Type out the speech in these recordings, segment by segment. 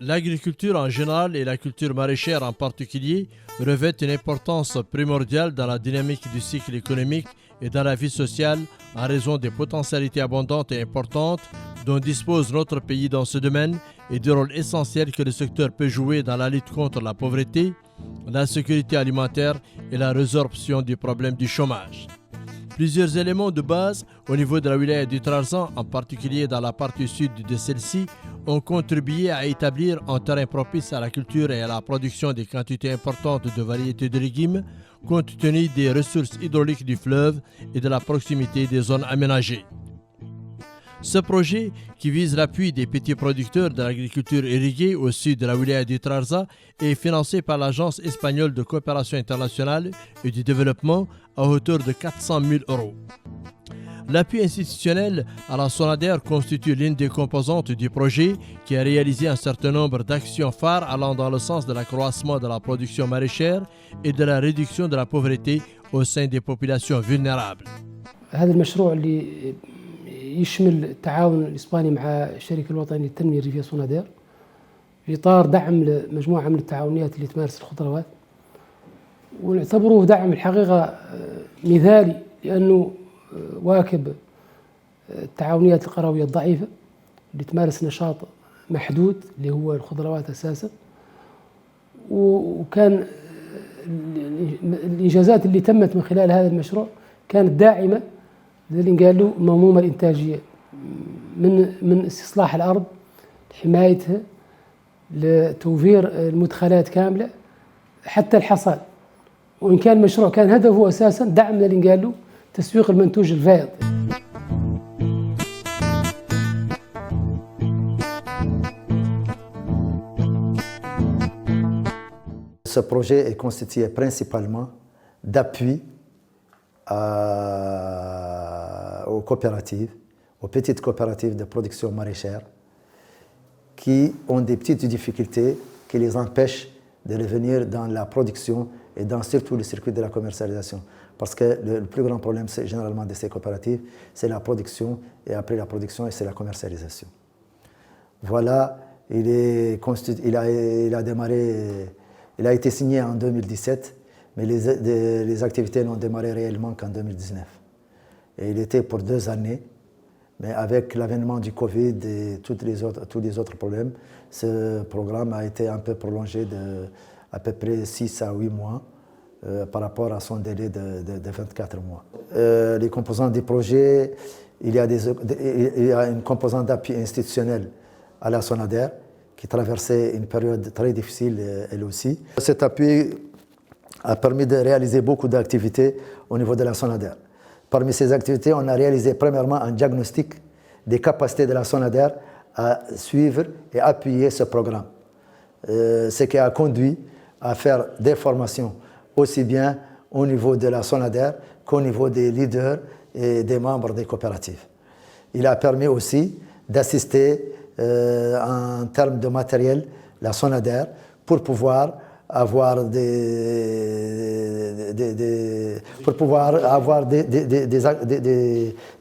L'agriculture en général et la culture maraîchère en particulier revêtent une importance primordiale dans la dynamique du cycle économique et dans la vie sociale en raison des potentialités abondantes et importantes dont dispose notre pays dans ce domaine et du rôle essentiel que le secteur peut jouer dans la lutte contre la pauvreté, la sécurité alimentaire et la résorption du problème du chômage. Plusieurs éléments de base au niveau de la wilaya du Trarza, en particulier dans la partie sud de celle-ci, ont contribué à établir un terrain propice à la culture et à la production des quantités importantes de variétés de légumes, compte tenu des ressources hydrauliques du fleuve et de la proximité des zones aménagées. Ce projet, qui vise l'appui des petits producteurs de l'agriculture irriguée au sud de la wilaya du Trarza, est financé par l'Agence espagnole de coopération internationale et du développement à hauteur de 400 000 €. L'appui institutionnel à la SONADER constitue l'une des composantes du projet qui a réalisé un certain nombre d'actions phares allant dans le sens de l'accroissement de la production maraîchère et de la réduction de la pauvreté au sein des populations vulnérables. هذا المشروع اللي يشمل التعاون الإسباني مع الشركة الوطنية للتنمية الريفية سونادير في إطار دعم لمجموعة من التعاونيات اللي تمارس الخضروات، ونعتبره دعم الحقيقة مثالي لأنه واكب التعاونيات القروية الضعيفة اللي تمارس نشاط محدود اللي هو الخضروات أساسا، وكان الإنجازات اللي تمت من خلال هذا المشروع كانت داعمة اللي قالوا منظومة الإنتاجية من استصلاح الأرض لحمايتها لتوفير المدخلات كاملة حتى الحصاد، وإن كان المشروع كان هدفه أساسا دعم اللي قالوا تسويق المنتوج الفائض. Ce projet est constitué principalement d'appui aux coopératives, aux petites coopératives de production maraîchère qui ont des petites difficultés qui les empêchent de revenir dans la production et dans surtout le circuit de la commercialisation. Parce que le plus grand problème, c'est généralement de ces coopératives, c'est la production et après la production, c'est la commercialisation. Voilà, il a été signé en 2017, mais les activités n'ont démarré réellement qu'en 2019. Et il était pour 2 années, mais avec l'avènement du Covid et tous les autres problèmes, ce programme a été un peu prolongé de à peu près 6 à 8 mois par rapport à son délai de 24 mois. Les composants du projet, il y a une composante d'appui institutionnel à la SONADER qui traversait une période très difficile elle aussi. Cet appui a permis de réaliser beaucoup d'activités au niveau de la SONADER. Parmi ces activités, on a réalisé premièrement un diagnostic des capacités de la SONADER à suivre et appuyer ce programme. Ce qui a conduit à faire des formations aussi bien au niveau de la SONADER qu'au niveau des leaders et des membres des coopératives. Il a permis aussi d'assister en termes de matériel la SONADER pour pouvoir avoir des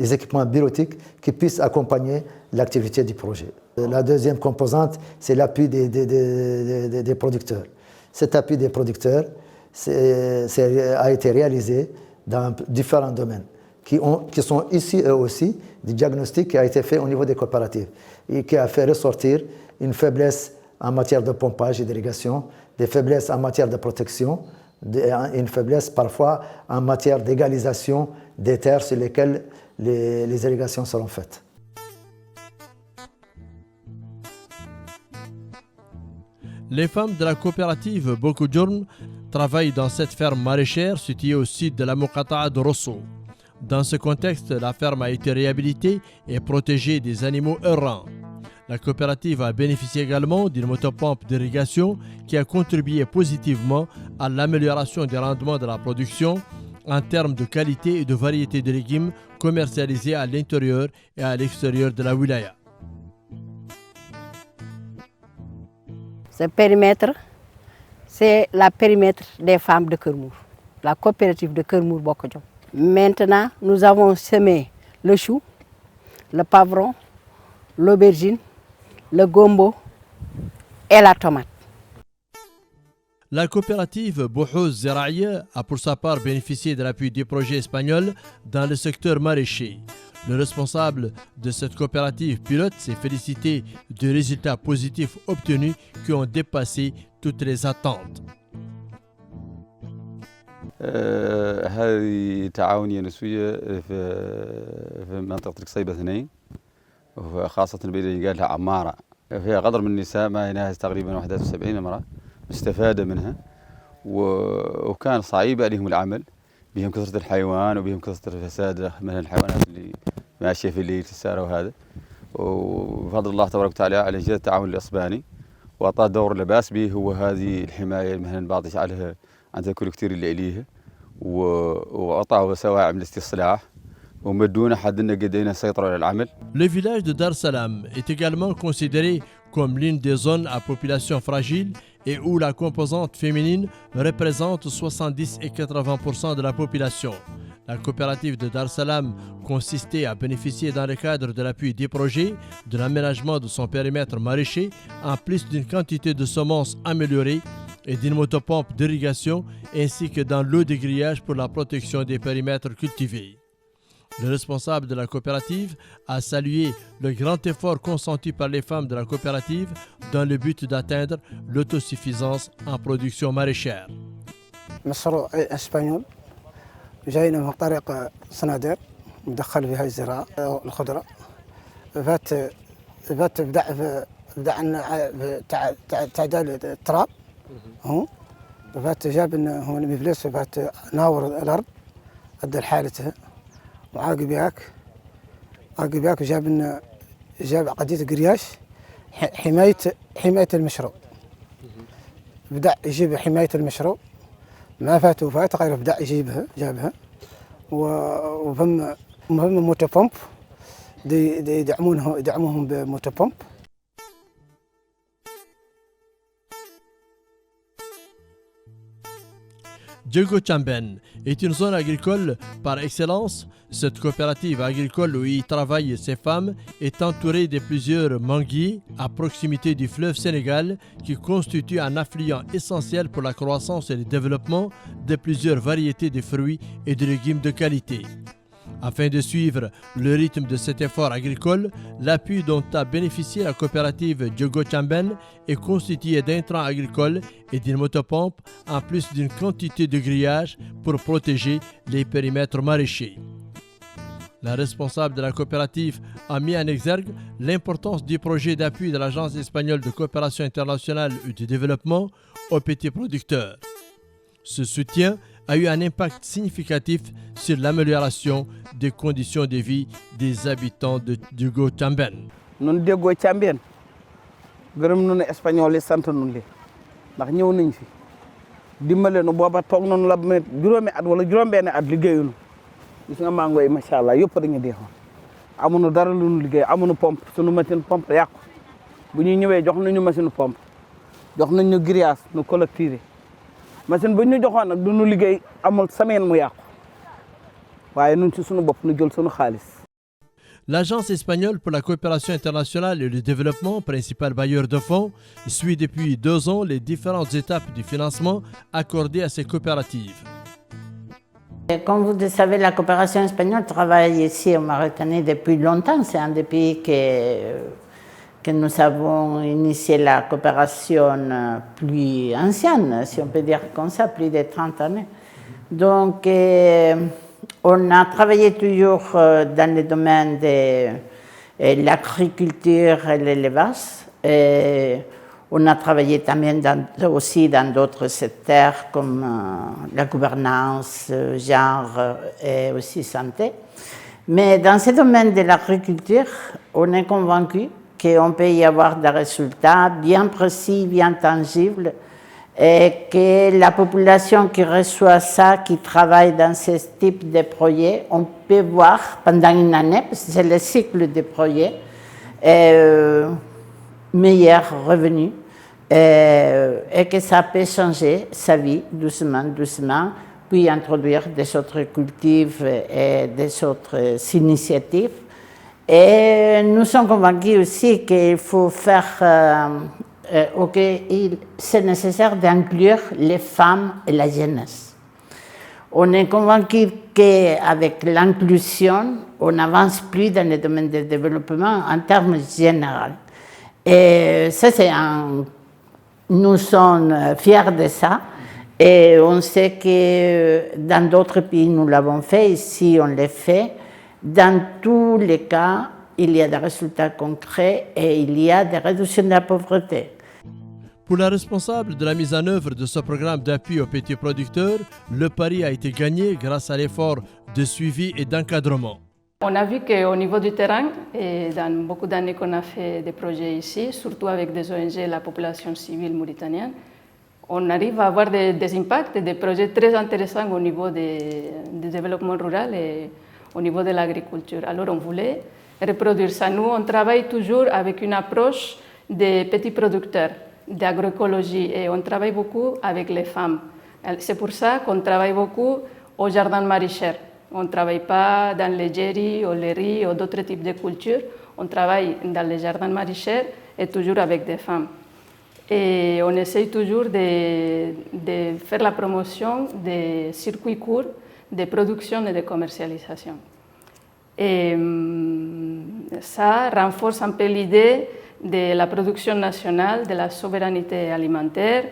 équipements bureautiques qui puissent accompagner l'activité du projet. La deuxième composante, c'est l'appui des producteurs. Cet appui des producteurs a été réalisé dans différents domaines qui sont ici eux aussi du diagnostic qui a été fait au niveau des coopératives et qui a fait ressortir une faiblesse en matière de pompage et d'irrigation, des faiblesses en matière de protection, une faiblesse parfois en matière d'égalisation des terres sur lesquelles les irrigations seront faites. Les femmes de la coopérative Bokudjourn travaillent dans cette ferme maraîchère située au sud de la Muqata'a de Rosso. Dans ce contexte, la ferme a été réhabilitée et protégée des animaux errants. La coopérative a bénéficié également d'une motopompe d'irrigation qui a contribué positivement à l'amélioration des rendements de la production en termes de qualité et de variété de légumes commercialisés à l'intérieur et à l'extérieur de la wilaya. Ce périmètre, c'est la périmètre des femmes de Kermour, la coopérative de Kermour Bokodjom. Maintenant, nous avons semé le chou, le pavron, l'aubergine, le gombo et la tomate. La coopérative Bouhouz Zeraïa a pour sa part bénéficié de l'appui des projets espagnols dans le secteur maraîcher. Le responsable de cette coopérative pilote s'est félicité des résultats positifs obtenus qui ont dépassé toutes les attentes. هذه تعاونية نسوية في منطقة القصيبة 2 وخاصة بين قالها عمارة فيها قدر من النساء ما يناهز تقريبا 71 امرأة مستفادة منها وكان صعيب عليهم العمل بهم كثرة الحيوان وبهم كثرة الفساد من الحيوانات اللي ماشية في الليل في السارة وهذا وبفضل الله تبارك وتعالى على جهة التعاون الإسباني وأعطاه دور لا بأس به هو هذه الحماية مثلا بعض عليها عن تاكل كثير اللي عليه وأعطاه سواعي من الاستصلاح ومدونا حدنا قدينا سيطروا على العمل. Le village de Dar Salam est également considéré comme l'une des zones à population fragile et où la composante féminine représente 70 et 80% de la population. La coopérative de Dar Salam consistait à bénéficier dans le cadre de l'appui des projets, de l'aménagement de son périmètre maraîcher, en plus d'une quantité de semences améliorées et d'une motopompe d'irrigation, ainsi que dans l'eau de grillage pour la protection des périmètres cultivés. Le responsable de la coopérative a salué le grand effort consenti par les femmes de la coopérative dans le but d'atteindre l'autosuffisance en production maraîchère. مشروع اسبانيول جاينا من طريق صنادير مدخل فيها الزراعة الخضرة فات بدأ عنا تعدال التراب فات جاب هو المفلس فات ناور الأرض أدى لحالتها وعاقب ياك جاب قضية قرياش حماية المشروع بدأ يجيب حماية المشروع ما فات وفات غير بدأ جابها وفهم موتوبومب يدعموهم بموتوبومب. Diogo Chamben est une zone agricole par excellence. Cette coopérative agricole où y travaillent ces femmes est entourée de plusieurs manguiers à proximité du fleuve Sénégal qui constitue un affluent essentiel pour la croissance et le développement de plusieurs variétés de fruits et de légumes de qualité. Afin de suivre le rythme de cet effort agricole, l'appui dont a bénéficié la coopérative Diogo Chamben est constitué d'intrants agricoles et d'une motopompe, en plus d'une quantité de grillage pour protéger les périmètres maraîchers. La responsable de la coopérative a mis en exergue l'importance du projet d'appui de l'Agence espagnole de coopération internationale et de développement aux petits producteurs. Ce soutien a eu un impact significatif sur l'amélioration des conditions de vie des habitants de Diogo Chamben. Nous Diogo Chamben gërëm nañu espagnol yi sant nañu leen ndax ñëw nañ fi dimbale nu booba toog nañu la juróomi at wala juróom-benn at liggéeyuñu gis nga mango yi macha allah yëpp dañu deexoon amuñu dara lu ñu liggéey amuñu pompe suñu machine pompe yàqu bu ñuy ñëwee jox nañu machine pompe jox nañu grillage nu collecté machine bu ñu joxoon nag du ñu liggéey amul semaine mu yàqu waaye ñun ci suñu bopp nu jël suñu xaalis. L'Agence espagnole pour la coopération internationale et le développement, principal bailleur de fonds, suit depuis 2 ans les différentes étapes du financement accordé à ces coopératives. Comme vous le savez, la coopération espagnole travaille ici en Mauritanie depuis longtemps. C'est un des pays que nous avons initié la coopération plus ancienne, si on peut dire comme ça, plus de 30 années. Donc, on a travaillé toujours dans le domaine de l'agriculture et l'élevage. On a travaillé aussi dans d'autres secteurs comme la gouvernance, genre et aussi santé. Mais dans ce domaine de l'agriculture, on est convaincu qu'on peut y avoir des résultats bien précis, bien tangibles, et que la population qui reçoit ça, qui travaille dans ce type de projet, on peut voir pendant une année, parce que c'est le cycle des projets, meilleurs revenus, et que ça peut changer sa vie doucement, doucement, puis introduire des autres cultifs et des autres initiatives. Et nous sommes convaincus aussi qu'il faut faire, c'est nécessaire d'inclure les femmes et la jeunesse. On est convaincu qu'avec l'inclusion, on n'avance plus dans le domaine du développement en termes généraux. Et ça, nous sommes fiers de ça. Et on sait que dans d'autres pays, nous l'avons fait, ici, on le fait. Dans tous les cas, il y a des résultats concrets et il y a des réductions de la pauvreté. Pour la responsable de la mise en œuvre de ce programme d'appui aux petits producteurs, le pari a été gagné grâce à l'effort de suivi et d'encadrement. On a vu qu'au niveau du terrain, et dans beaucoup d'années qu'on a fait des projets ici, surtout avec des ONG et la population civile mauritanienne, on arrive à avoir des impacts et des projets très intéressants au niveau du développement rural et au niveau de l'agriculture. Alors on voulait reproduire ça. Nous, on travaille toujours avec une approche des petits producteurs, d'agroécologie, et on travaille beaucoup avec les femmes. C'est pour ça qu'on travaille beaucoup au jardin maraîcher. On ne travaille pas dans les jerry ou les riz ou d'autres types de cultures. On travaille dans les jardins maraîchers et toujours avec des femmes. Et on essaye toujours de faire la promotion des circuits courts de production et de commercialisation. Et ça renforce un peu l'idée de la production nationale, de la souveraineté alimentaire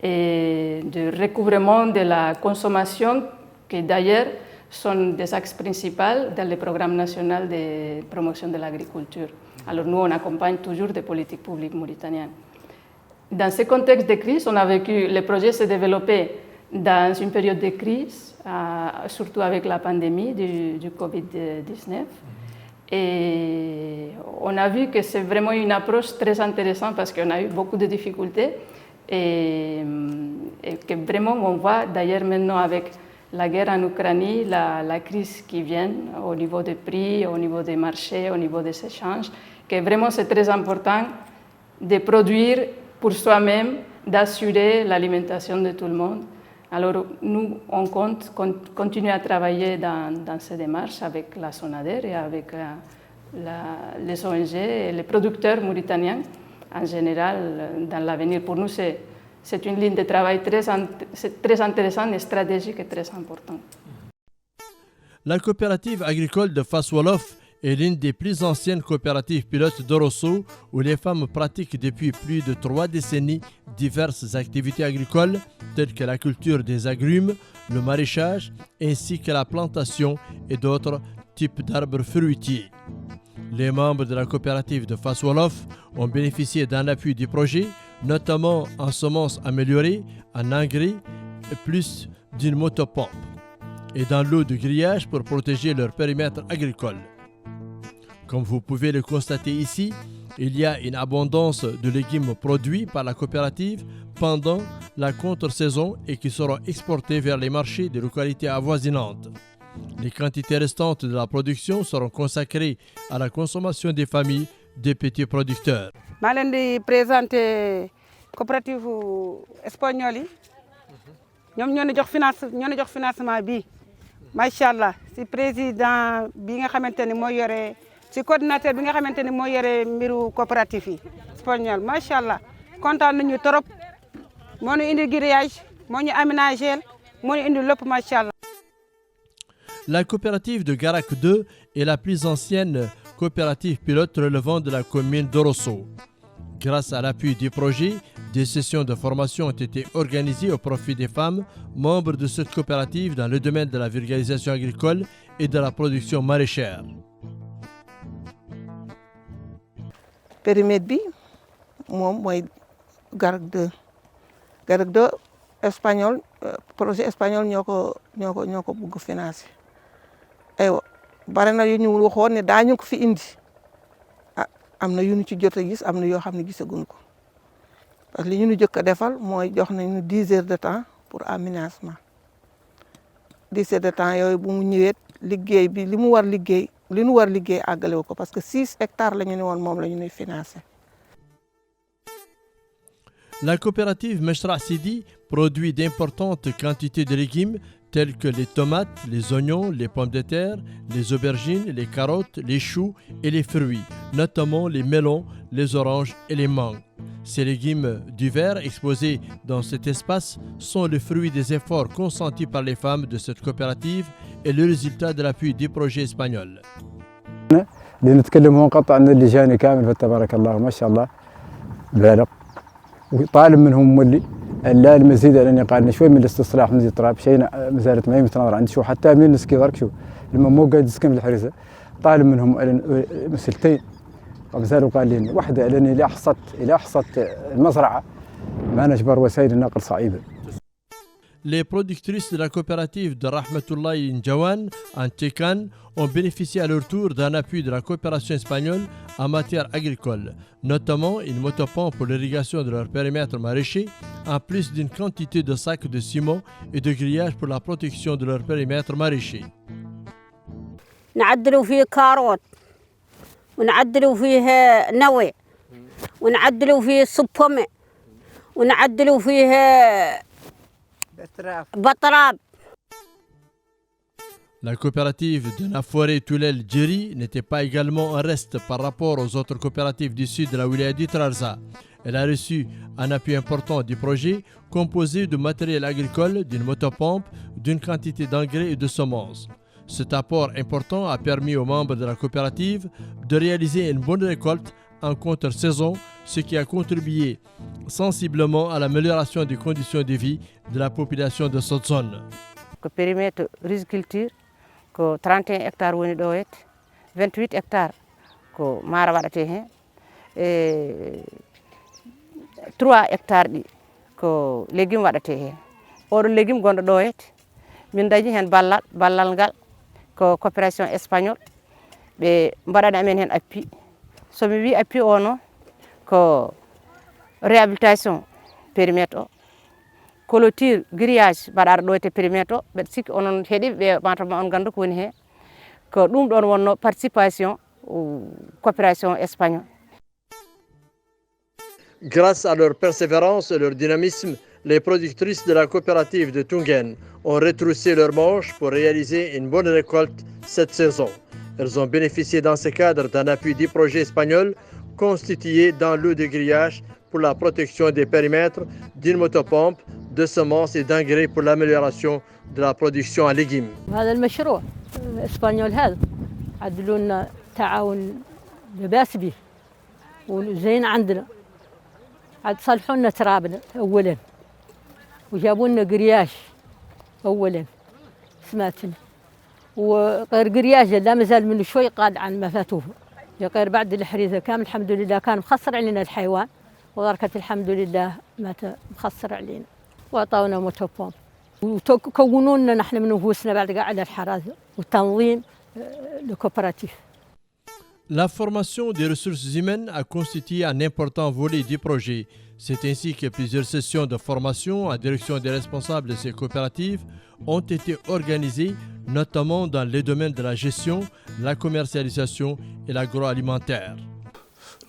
et du recouvrement de la consommation, qui d'ailleurs sont des axes principaux dans le programme national de promotion de l'agriculture. Alors nous, on accompagne toujours des politiques publiques mauritaniennes. Dans ce contexte de crise, on a vécu, le projet s'est développé dans une période de crise, surtout avec la pandémie du Covid-19. Et on a vu que c'est vraiment une approche très intéressante parce qu'on a eu beaucoup de difficultés et que vraiment on voit d'ailleurs maintenant avec la guerre en Ukraine, la crise qui vient au niveau des prix, au niveau des marchés, au niveau des échanges, que vraiment c'est très important de produire pour soi-même, d'assurer l'alimentation de tout le monde. Alors nous, on compte continuer à travailler dans ces démarches avec la SONADER et avec les ONG et les producteurs mauritaniens en général dans l'avenir. Pour nous, c'est une ligne de travail très intéressante et stratégique et très importante. La coopérative agricole de Fass Wolof est l'une des plus anciennes coopératives pilotes d'Orosso où les femmes pratiquent depuis plus de 3 décennies diverses activités agricoles telles que la culture des agrumes, le maraîchage ainsi que la plantation et d'autres types d'arbres fruitiers. Les membres de la coopérative de Fass Wolof ont bénéficié d'un appui du projet, notamment en semences améliorées, en engrais et plus d'une motopompe et dans l'eau de grillage pour protéger leur périmètre agricole. Comme vous pouvez le constater ici, il y a une abondance de légumes produits par la coopérative pendant la contre-saison et qui seront exportés vers les marchés des localités avoisinantes. Les quantités restantes de la production seront consacrées à la consommation des familles des petits producteurs. Je vais vous présenter la coopérative espagnole. Nous avons un financement. Machallah, c'est le président qui est le coordinateur qui est le coopératif espagnol. Machallah, content de nous trop. Nous avons un grillage, nous avons aménagé, nous avons un lop, machallah. La coopérative de Garak 2 est la plus ancienne coopérative pilote relevant de la commune d'Orosso. Grâce à l'appui du projet, des sessions de formation ont été organisées au profit des femmes membres de cette coopérative dans le domaine de la vulgarisation agricole et de la production maraîchère. Périmètre bi moom mooy Garak 2 Garak 2 espagnol projet espagnol ñoo ko bëgg financer aywa bare na yu ñu waxoon ne daañu ko fi indi am na yu ñu ci jot a gis am na yoo xam ne gisaguñ ko parce que li ñu jëkk a defal mooy jox nañu 10 heures de temps pour aménagement 10 heures de temps yooyu bu mu ñëwee liggéey bi li mu war liggéey li ñu war liggéey àggale wu ko parce que 6 hectares la ñu ne woon moom la ñu ñuy financé. La coopérative Meshra Sidi produit d'importantes quantités de légumes tels que les tomates, les oignons, les pommes de terre, les aubergines, les carottes, les choux et les fruits, notamment les melons, les oranges et les mangues. Ces légumes du vert exposés dans cet espace sont le fruit des efforts consentis par les femmes de cette coopérative et le résultat de l'appui des projets espagnols. لنتكلم هون قطع عن اللجان كامل فتبارك الله ما شاء الله بالغ وطالب منهم مولي لا المزيد على اني قال شوي من الاستصلاح من التراب شيء مزالت ما يتناظر عندي شو حتى من نسكي ضرك شو لما مو قاعد يسكن في الحريزه طالب منهم مسلتين ومازالوا قال لي واحده لاني الى احصت المزرعه ما نجبر وسائل النقل صعيبه. Les productrices de la coopérative de Rahmatoulaye Ndjawan en Tchekan ont bénéficié à leur tour d'un appui de la coopération espagnole en matière agricole, notamment une motopompe pour l'irrigation de leur périmètre maraîcher, en plus d'une quantité de sacs de ciment et de grillage pour la protection de leur périmètre maraîcher. نعدلوا فيه كاروت ونعدلوا فيه نوى ونعدلوا فيه صبومة ونعدلوا فيه بطراب. La coopérative de Nafouré Toulel Djeri n'était pas également en reste par rapport aux autres coopératives du sud de la wilaya du Trarza. Elle a reçu un appui important du projet composé de matériel agricole, d'une motopompe, d'une quantité d'engrais et de semences. Cet apport important a permis aux membres de la coopérative de réaliser une bonne récolte en contre-saison, ce qui a contribué sensiblement à l'amélioration des conditions de vie de la population de cette zone. Le périmètre riziculture, 31 hectares, 28 hectares, et 3 hectares de légumes. Or, les légumes sont min dañi hen ballal ngal ko coopération espagnole ɓe mbaɗani amen hen appui somi wi appui o noon ko réhabilitation périmètre o clôture grillage mbaɗaɗo ɗo e périmètre o ɓeɗa sikki onon heeɗiɓe ɓe matama on ganda ko woni he ko ɗum ɗon wonno participation coopération espagnole. Grâce à leur persévérance et leur dynamisme, les productrices de la coopérative de Tungen ont retroussé leurs manches pour réaliser une bonne récolte cette saison. Elles ont bénéficié dans ce cadre d'un appui du projet espagnol constitué dans l'eau de grillage pour la protection des périmètres, d'une motopompe, de semences et d'engrais pour l'amélioration de la production en légumes. هذا المشروع الاسبانيول هذا عدلوا لنا تعاون باس به وزين عندنا عاد صلحوا لنا ترابنا اولا وجابوا لنا قرياش اولا سمعتني وغير قرياش لا مازال منه شوي قاد عن ما فاتوه غير بعد الحريزه كامل الحمد لله كان مخسر علينا الحيوان وغركت الحمد لله ما مخسر علينا واعطونا موتوبومب وكونوا لنا نحن من نفوسنا بعد قاعد الحراسه وتنظيم الكوبراتيف. La formation des ressources humaines a constitué un important volet du projet. C'est ainsi que plusieurs sessions de formation en direction des responsables de ces coopératives ont été organisées, notamment dans les domaines de la gestion, la commercialisation et l'agroalimentaire.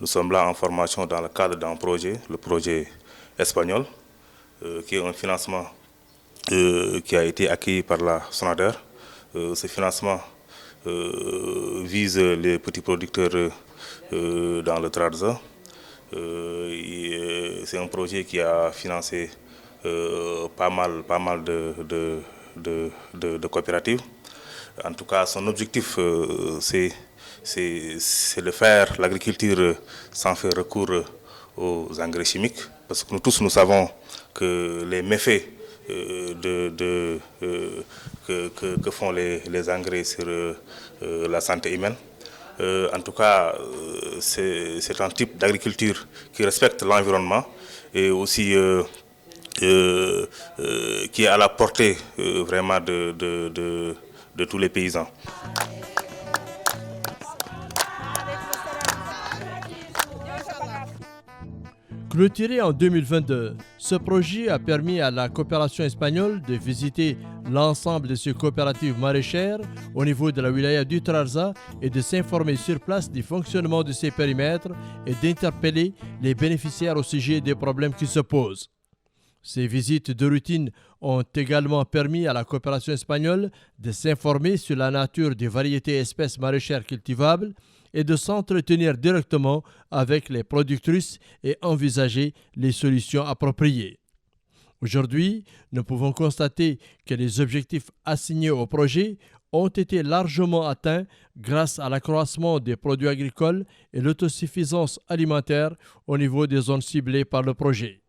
Nous sommes là en formation dans le cadre d'un projet, le projet espagnol, qui est un financement qui a été acquis par la SONADER. Ce financement vise les petits producteurs dans le Trarza. C'est un projet qui a financé pas mal de coopératives. En tout cas, son objectif, c'est de faire l'agriculture sans faire recours aux engrais chimiques. Parce que nous tous, nous savons que les méfaits que font les engrais sur la santé humaine. En tout cas, c'est un type d'agriculture qui respecte l'environnement et aussi qui est à la portée vraiment de tous les paysans. Clôturé en 2022, ce projet a permis à la coopération espagnole de visiter l'ensemble de ses coopératives maraîchères au niveau de la wilaya du Trarza et de s'informer sur place du fonctionnement de ces périmètres et d'interpeller les bénéficiaires au sujet des problèmes qui se posent. Ces visites de routine ont également permis à la coopération espagnole de s'informer sur la nature des variétés espèces maraîchères cultivables et de s'entretenir directement avec les productrices et envisager les solutions appropriées. Aujourd'hui, nous pouvons constater que les objectifs assignés au projet ont été largement atteints grâce à l'accroissement des produits agricoles et l'autosuffisance alimentaire au niveau des zones ciblées par le projet.